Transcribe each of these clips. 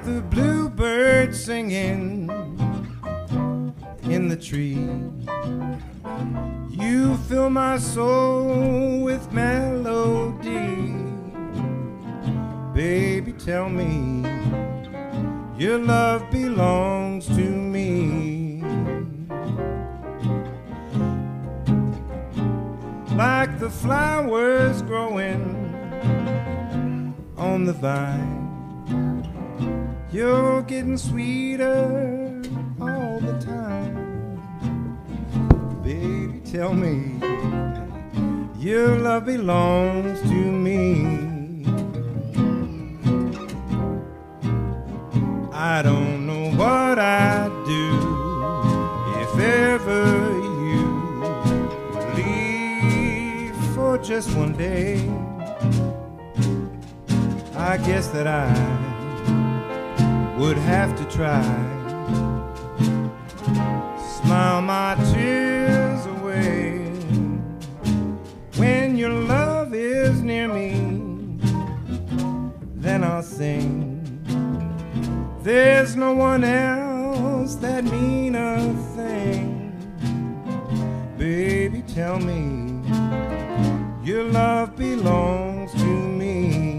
like the bluebird singing in the tree. You fill my soul with melody. Baby, tell me your love belongs to me. Like the flowers growing on the vine, you're getting sweeter all the time. Baby, tell me your love belongs to me. I don't know what I'd do if ever you would leave for just one day. I guess that I would have to try, smile my tears away. When your love is near me, then I'll sing. There's no one else that mean a thing. Baby, tell me your love belongs to me.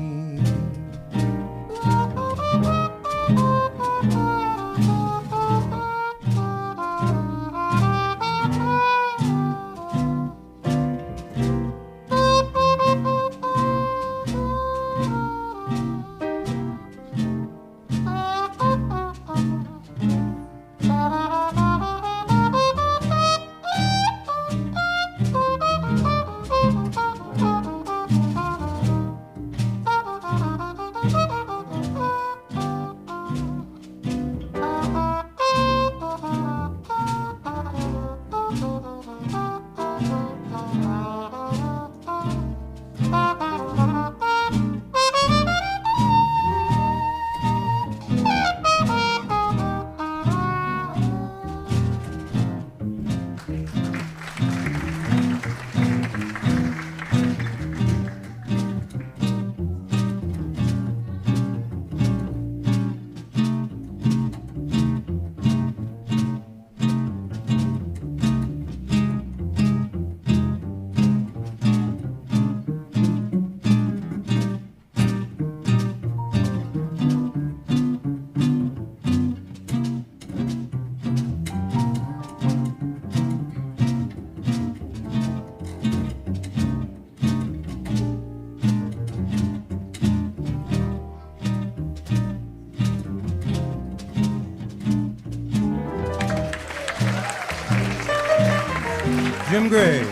Jim Gray.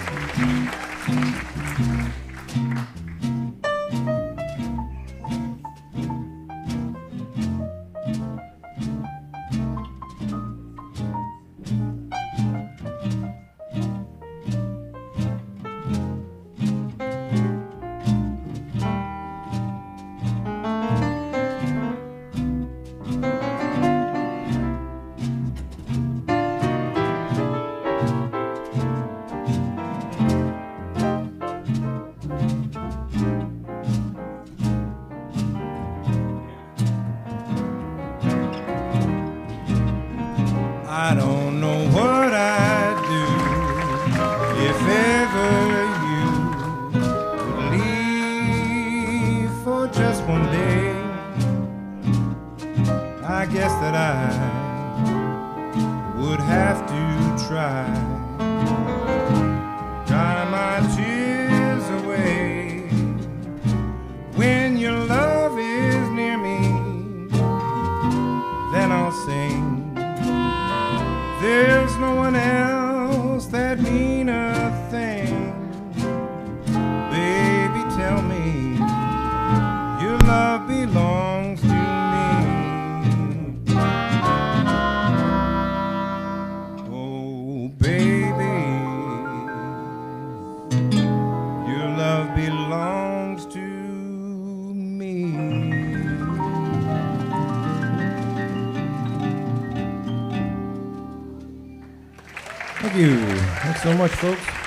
I don't know what I'd do if ever you would leave for just one day. I guess that I would have to try my tears away. When your love is near me, then I'll sing. There's no one else that mean a thing. Baby, tell me your love belongs to me. Oh, baby, your love belongs to me. Thank you. Thanks so much, folks.